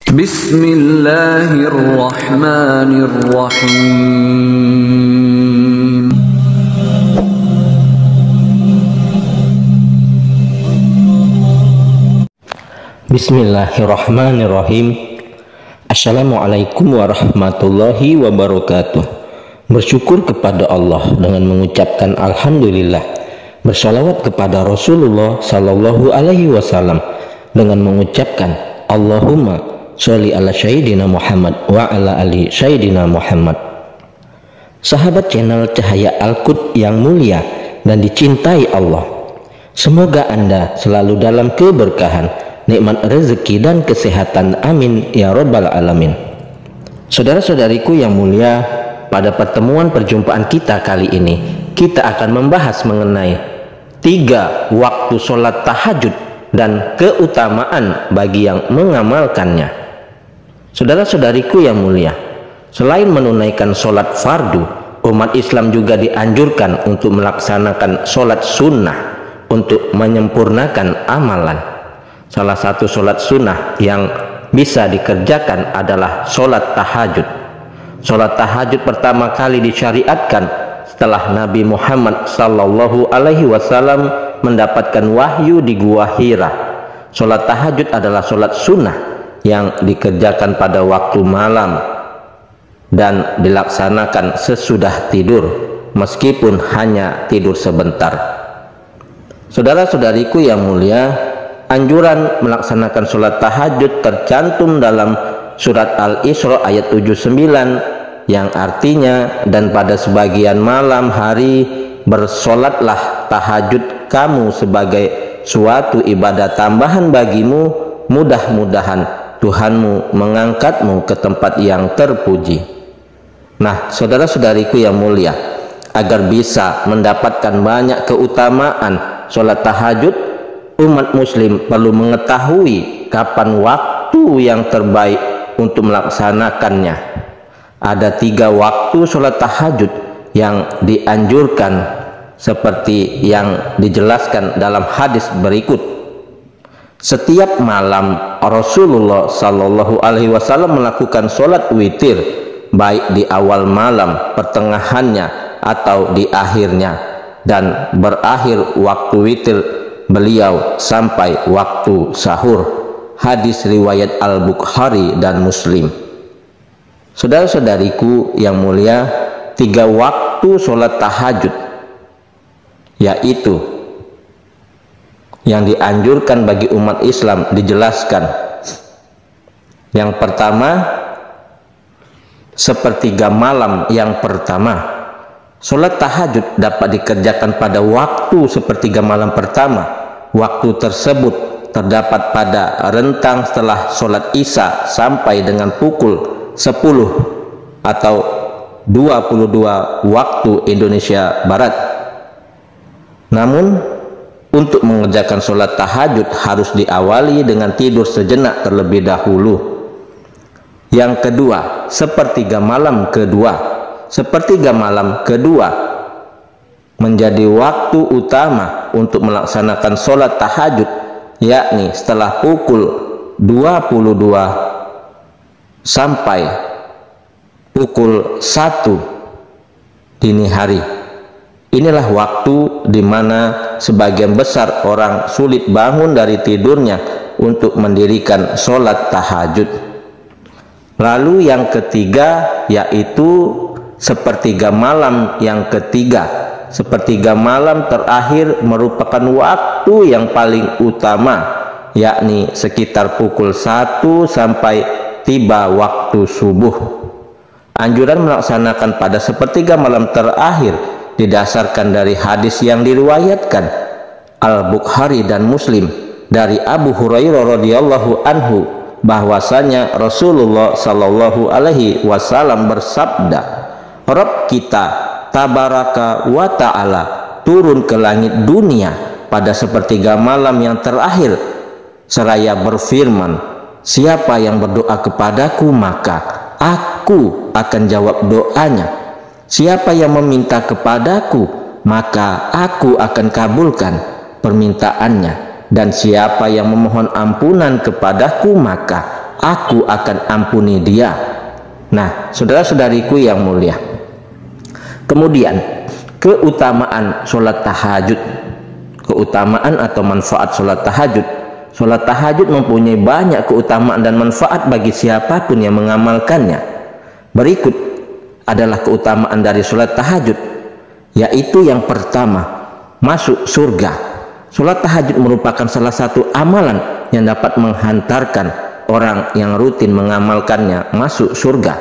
Bismillahirrahmanirrahim. Bismillahirrahmanirrahim. Assalamualaikum warahmatullahi wabarakatuh. Bersyukur kepada Allah dengan mengucapkan alhamdulillah. Bersalawat kepada Rasulullah sallallahu alaihi wasallam dengan mengucapkan Allahumma sholli ala sayyidina Muhammad wa ala ali sayyidina Muhammad. Sahabat channel Cahaya Al-Qud yang mulia dan dicintai Allah, semoga Anda selalu dalam keberkahan, nikmat rezeki dan kesehatan, amin ya rabbal alamin. Saudara-saudariku yang mulia, pada pertemuan perjumpaan kita kali ini kita akan membahas mengenai 3 waktu sholat tahajud dan keutamaan bagi yang mengamalkannya. Saudara-saudariku yang mulia, selain menunaikan sholat fardu, umat Islam juga dianjurkan untuk melaksanakan sholat sunnah untuk menyempurnakan amalan. Salah satu sholat sunnah yang bisa dikerjakan adalah sholat tahajud. Sholat tahajud pertama kali disyariatkan setelah Nabi Muhammad sallallahu alaihi wasallam mendapatkan wahyu di Gua Hira. Sholat tahajud adalah sholat sunnah yang dikerjakan pada waktu malam dan dilaksanakan sesudah tidur, meskipun hanya tidur sebentar. Saudara-saudariku yang mulia, anjuran melaksanakan sholat tahajud tercantum dalam surat Al-Isra ayat 79 yang artinya, dan pada sebagian malam hari bersolatlah tahajud kamu sebagai suatu ibadah tambahan bagimu, mudah-mudahan Tuhanmu mengangkatmu ke tempat yang terpuji. Nah, saudara-saudariku yang mulia, agar bisa mendapatkan banyak keutamaan sholat tahajud, umat muslim perlu mengetahui kapan waktu yang terbaik untuk melaksanakannya. Ada 3 waktu sholat tahajud yang dianjurkan seperti yang dijelaskan dalam hadis berikut. Setiap malam Rasulullah sallallahu alaihi wasallam melakukan sholat witir, baik di awal malam, pertengahannya, atau di akhirnya, dan berakhir waktu witir beliau sampai waktu sahur. Hadis riwayat Al-Bukhari dan Muslim. Saudara-saudariku yang mulia, 3 waktu sholat tahajud yaitu yang dianjurkan bagi umat Islam dijelaskan. Yang pertama, sepertiga malam yang pertama. Sholat tahajud dapat dikerjakan pada waktu sepertiga malam pertama. Waktu tersebut terdapat pada rentang setelah sholat isya sampai dengan pukul 10 atau 22 waktu Indonesia Barat. Namun untuk mengerjakan sholat tahajud harus diawali dengan tidur sejenak terlebih dahulu. Yang kedua, sepertiga malam kedua. Sepertiga malam kedua menjadi waktu utama untuk melaksanakan sholat tahajud, yakni setelah pukul 22 sampai pukul 1 dini hari. Inilah waktu di mana sebagian besar orang sulit bangun dari tidurnya untuk mendirikan sholat tahajud. Lalu yang ketiga yaitu sepertiga malam yang ketiga. Sepertiga malam terakhir merupakan waktu yang paling utama, yakni sekitar pukul 1 sampai tiba waktu subuh. Anjuran melaksanakan pada sepertiga malam terakhir didasarkan dari hadis yang diriwayatkan Al-Bukhari dan Muslim dari Abu Hurairah radhiyallahu anhu bahwasanya Rasulullah sallallahu alaihi wasallam bersabda, Rabb kita tabaraka wa ta'ala turun ke langit dunia pada sepertiga malam yang terakhir seraya berfirman, siapa yang berdoa kepadaku maka aku akan jawab doanya. Siapa yang meminta kepadaku maka aku akan kabulkan permintaannya, dan siapa yang memohon ampunan kepadaku maka aku akan ampuni dia. Nah, saudara-saudariku yang mulia, kemudian keutamaan sholat tahajud, keutamaan atau manfaat sholat tahajud. Sholat tahajud mempunyai banyak keutamaan dan manfaat bagi siapapun yang mengamalkannya. Berikut adalah keutamaan dari sholat tahajud, yaitu yang pertama, masuk surga. Sholat tahajud merupakan salah satu amalan yang dapat menghantarkan orang yang rutin mengamalkannya masuk surga.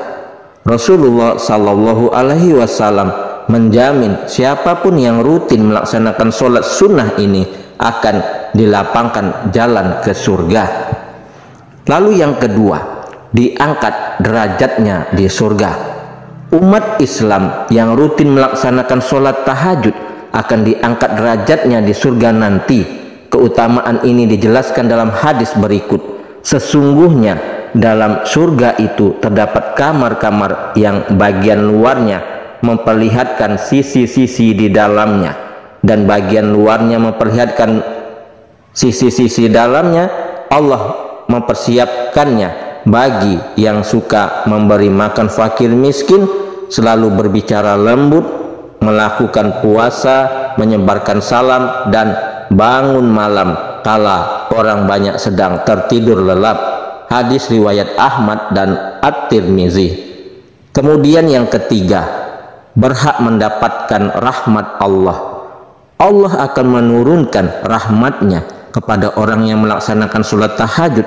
Rasulullah Shallallahu Alaihi Wasallam menjamin siapapun yang rutin melaksanakan sholat sunnah ini akan dilapangkan jalan ke surga. Lalu yang kedua, diangkat derajatnya di surga. Umat Islam yang rutin melaksanakan sholat tahajud akan diangkat derajatnya di surga nanti. Keutamaan ini dijelaskan dalam hadis berikut. Sesungguhnya dalam surga itu terdapat kamar-kamar yang bagian luarnya memperlihatkan sisi-sisi di dalamnya, dan bagian luarnya memperlihatkan sisi-sisi dalamnya. Allah mempersiapkannya bagi yang suka memberi makan fakir miskin, selalu berbicara lembut, melakukan puasa, menyebarkan salam, dan bangun malam kala orang banyak sedang tertidur lelap. Hadis riwayat Ahmad dan At-Tirmizi. Kemudian yang ketiga, berhak mendapatkan rahmat Allah. Allah akan menurunkan rahmatnya kepada orang yang melaksanakan sholat tahajud.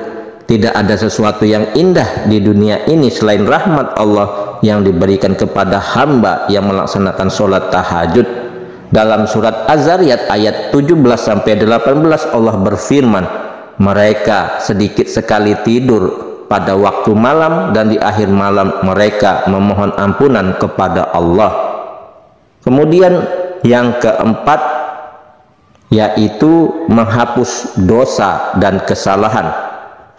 Tidak ada sesuatu yang indah di dunia ini selain rahmat Allah yang diberikan kepada hamba yang melaksanakan sholat tahajud. Dalam surat Az-Zariyat ayat 17-18 Allah berfirman, mereka sedikit sekali tidur pada waktu malam, dan di akhir malam mereka memohon ampunan kepada Allah. Kemudian yang keempat, yaitu menghapus dosa dan kesalahan.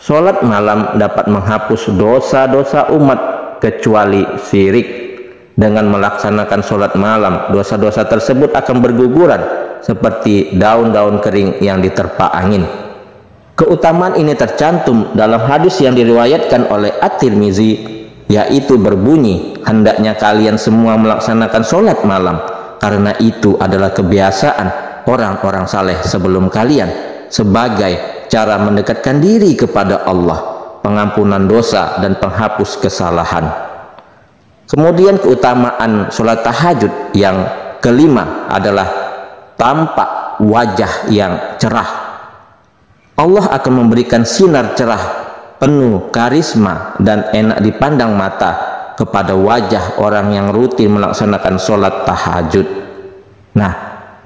Sholat malam dapat menghapus dosa-dosa umat kecuali syirik. Dengan melaksanakan sholat malam, dosa-dosa tersebut akan berguguran seperti daun-daun kering yang diterpa angin. Keutamaan ini tercantum dalam hadis yang diriwayatkan oleh At-Tirmizi, yaitu berbunyi, hendaknya kalian semua melaksanakan sholat malam, karena itu adalah kebiasaan orang-orang saleh sebelum kalian, sebagai cara mendekatkan diri kepada Allah, pengampunan dosa dan penghapus kesalahan. Kemudian keutamaan sholat tahajud yang kelima adalah tampak wajah yang cerah. Allah akan memberikan sinar cerah penuh karisma dan enak dipandang mata kepada wajah orang yang rutin melaksanakan sholat tahajud. Nah,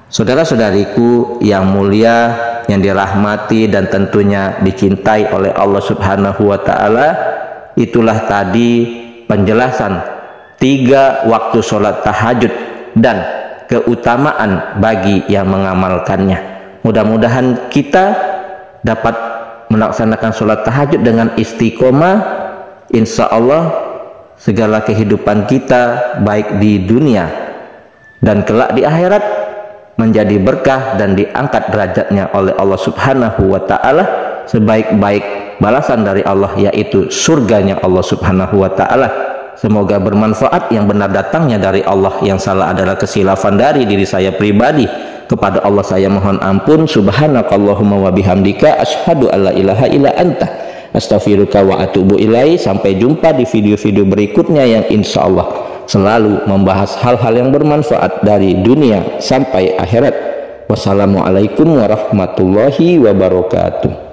saudara-saudariku yang mulia, yang dirahmati dan tentunya dicintai oleh Allah Subhanahu wa Ta'ala, itulah tadi penjelasan 3 waktu sholat tahajud dan keutamaan bagi yang mengamalkannya. Mudah-mudahan kita dapat melaksanakan sholat tahajud dengan istiqomah. Insya Allah segala kehidupan kita baik di dunia dan kelak di akhirat menjadi berkah dan diangkat derajatnya oleh Allah Subhanahu wa Ta'ala sebaik-baik balasan dari Allah, yaitu surganya Allah Subhanahu wa Ta'ala. Semoga bermanfaat. Yang benar datangnya dari Allah, yang salah adalah kesilafan dari diri saya pribadi. Kepada Allah saya mohon ampun. Subhanakallahumma wa bihamdika asyhadu alla ilaha illa anta astaghfiruka wa atubu ilaihi. Sampai jumpa di video-video berikutnya yang insya Allah selalu membahas hal-hal yang bermanfaat dari dunia sampai akhirat. Wassalamualaikum warahmatullahi wabarakatuh.